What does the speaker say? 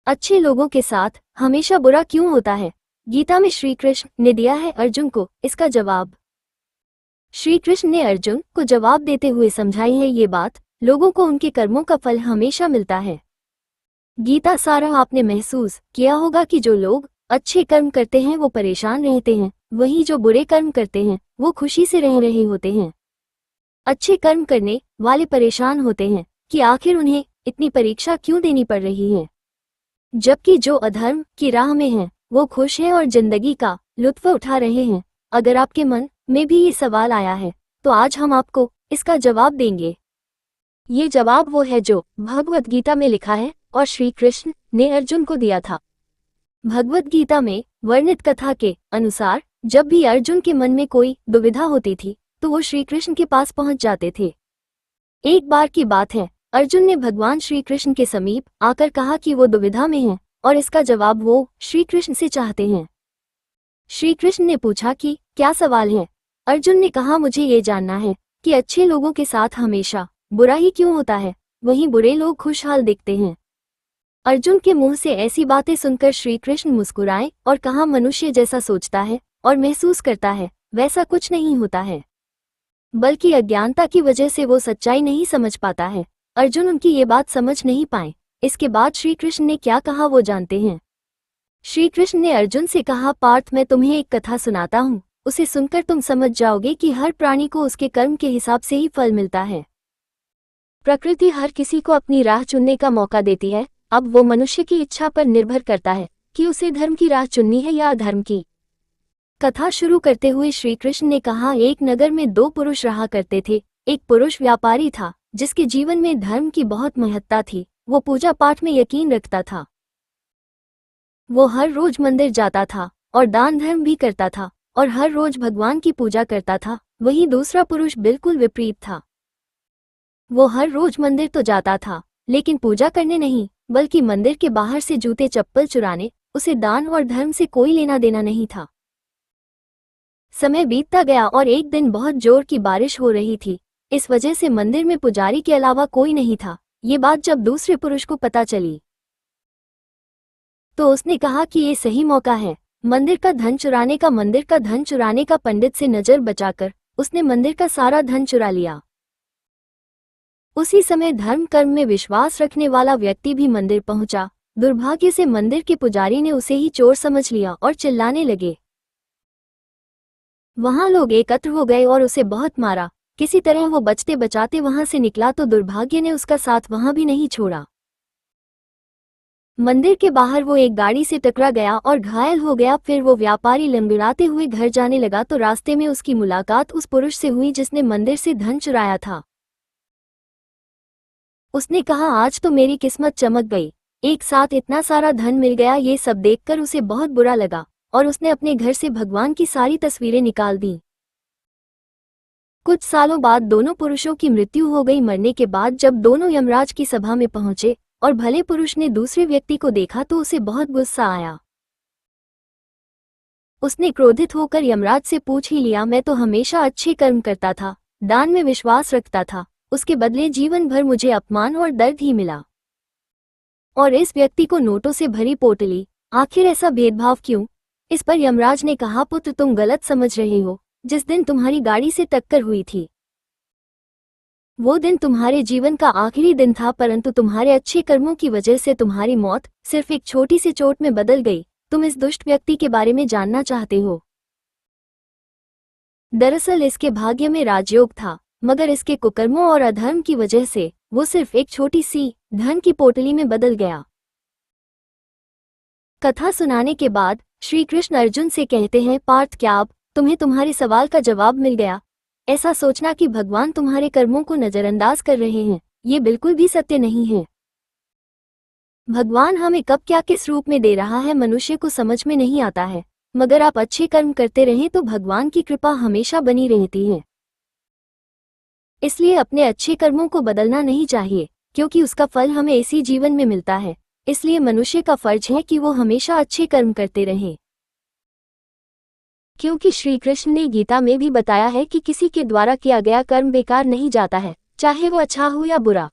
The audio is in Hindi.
अच्छे लोगों के साथ हमेशा बुरा क्यों होता है? गीता में श्री कृष्ण ने दिया है अर्जुन को इसका जवाब। श्री कृष्ण ने अर्जुन को जवाब देते हुए समझाई है ये बात, लोगों को उनके कर्मों का फल हमेशा मिलता है। गीता सारा आपने महसूस किया होगा कि जो लोग अच्छे कर्म करते हैं वो परेशान रहते हैं, वहीं जो बुरे कर्म करते हैं वो खुशी से रह रहे होते हैं। अच्छे कर्म करने वाले परेशान होते हैं कि आखिर उन्हें इतनी परीक्षा क्यों देनी पड़ रही है, जबकि जो अधर्म की राह में हैं वो खुश हैं और जिंदगी का लुत्फ उठा रहे हैं। अगर आपके मन में भी ये सवाल आया है तो आज हम आपको इसका जवाब देंगे। ये जवाब वो है जो भगवद गीता में लिखा है और श्री कृष्ण ने अर्जुन को दिया था। भगवद गीता में वर्णित कथा के अनुसार जब भी अर्जुन के मन में कोई दुविधा होती थी तो वो श्री कृष्ण के पास पहुंच जाते थे। एक बार की बात है, अर्जुन ने भगवान श्री कृष्ण के समीप आकर कहा कि वो दुविधा में हैं और इसका जवाब वो श्री कृष्ण से चाहते हैं। श्री कृष्ण ने पूछा कि क्या सवाल है? अर्जुन ने कहा मुझे ये जानना है कि अच्छे लोगों के साथ हमेशा बुरा ही क्यों होता है, वहीं बुरे लोग खुशहाल दिखते हैं। अर्जुन के मुंह से ऐसी बातें सुनकर श्री कृष्ण मुस्कुराए और कहा मनुष्य जैसा सोचता है और महसूस करता है वैसा कुछ नहीं होता है, बल्कि अज्ञानता की वजह से वो सच्चाई नहीं समझ पाता है। अर्जुन उनकी ये बात समझ नहीं पाए। इसके बाद श्री कृष्ण ने क्या कहा वो जानते हैं। श्री कृष्ण ने अर्जुन से कहा, पार्थ मैं तुम्हें एक कथा सुनाता हूँ, उसे सुनकर तुम समझ जाओगे कि हर प्राणी को उसके कर्म के हिसाब से ही फल मिलता है। प्रकृति हर किसी को अपनी राह चुनने का मौका देती है, अब वो मनुष्य की इच्छा पर निर्भर करता है कि उसे धर्म की राह चुननी है या अधर्म की। कथा शुरू करते हुए श्री कृष्ण ने कहा, एक नगर में दो पुरुष रहा करते थे। एक पुरुष व्यापारी था जिसके जीवन में धर्म की बहुत महत्ता थी। वो पूजा पाठ में यकीन रखता था। वो हर रोज मंदिर जाता था और दान धर्म भी करता था और हर रोज भगवान की पूजा करता था। वहीं दूसरा पुरुष बिल्कुल विपरीत था। वो हर रोज मंदिर तो जाता था लेकिन पूजा करने नहीं, बल्कि मंदिर के बाहर से जूते चप्पल चुराने। उसे दान और धर्म से कोई लेना देना नहीं था। समय बीतता गया और एक दिन बहुत जोर की बारिश हो रही थी। इस वजह से मंदिर में पुजारी के अलावा कोई नहीं था। ये बात जब दूसरे पुरुष को पता चली तो उसने कहा कि ये सही मौका है मंदिर का धन चुराने का। मंदिर का धन चुराने का पंडित से नजर बचाकर उसने मंदिर का सारा धन चुरा लिया। उसी समय धर्म कर्म में विश्वास रखने वाला व्यक्ति भी मंदिर पहुंचा। दुर्भाग्य से मंदिर के पुजारी ने उसे ही चोर समझ लिया और चिल्लाने लगे। वहां लोग एकत्र हो गए और उसे बहुत मारा। किसी तरह वो बचते बचाते वहां से निकला तो दुर्भाग्य ने उसका साथ वहां भी नहीं छोड़ा। मंदिर के बाहर वो एक गाड़ी से टकरा गया और घायल हो गया। फिर वो व्यापारी लंगड़ाते हुए घर जाने लगा तो रास्ते में उसकी मुलाकात उस पुरुष से हुई जिसने मंदिर से धन चुराया था। उसने कहा, आज तो मेरी किस्मत चमक गई, एक साथ इतना सारा धन मिल गया। ये सब देखकर उसे बहुत बुरा लगा और उसने अपने घर से भगवान की सारी तस्वीरें निकाल दी। कुछ सालों बाद दोनों पुरुषों की मृत्यु हो गई। मरने के बाद जब दोनों यमराज की सभा में पहुंचे और भले पुरुष ने दूसरे व्यक्ति को देखा तो उसे बहुत गुस्सा आया। उसने क्रोधित होकर यमराज से पूछ ही लिया, मैं तो हमेशा अच्छे कर्म करता था, दान में विश्वास रखता था, उसके बदले जीवन भर मुझे अपमान और दर्द ही मिला। और इस व्यक्ति को नोटों से भरी पोटली, आखिर ऐसा भेदभाव क्यों? इस पर यमराज ने कहा, पुत्र तुम गलत समझ रहे हो। जिस दिन तुम्हारी गाड़ी से टक्कर हुई थी वो दिन तुम्हारे जीवन का आखिरी दिन था, परंतु तुम्हारे अच्छे कर्मों की वजह से तुम्हारी मौत सिर्फ एक छोटी सी चोट में बदल गई। तुम इस दुष्ट व्यक्ति के बारे में जानना चाहते हो? दरअसल इसके भाग्य में राजयोग था, मगर इसके कुकर्मों और अधर्म की वजह से वो सिर्फ एक छोटी सी धन की पोटली में बदल गया। कथा सुनाने के बाद श्री कृष्ण अर्जुन से कहते हैं, पार्थ क्या अब तुम्हें तुम्हारे सवाल का जवाब मिल गया? ऐसा सोचना कि भगवान तुम्हारे कर्मों को नजरअंदाज कर रहे हैं, ये बिल्कुल भी सत्य नहीं है। भगवान हमें कब क्या किस रूप में दे रहा है मनुष्य को समझ में नहीं आता है, मगर आप अच्छे कर्म करते रहें तो भगवान की कृपा हमेशा बनी रहती है। इसलिए अपने अच्छे कर्मों को बदलना नहीं चाहिए, क्योंकि उसका फल हमें इसी जीवन में मिलता है। इसलिए मनुष्य का फर्ज है कि वो हमेशा अच्छे कर्म करते रहे, क्योंकि श्री कृष्ण ने गीता में भी बताया है कि किसी के द्वारा किया गया कर्म बेकार नहीं जाता है, चाहे वो अच्छा हो या बुरा।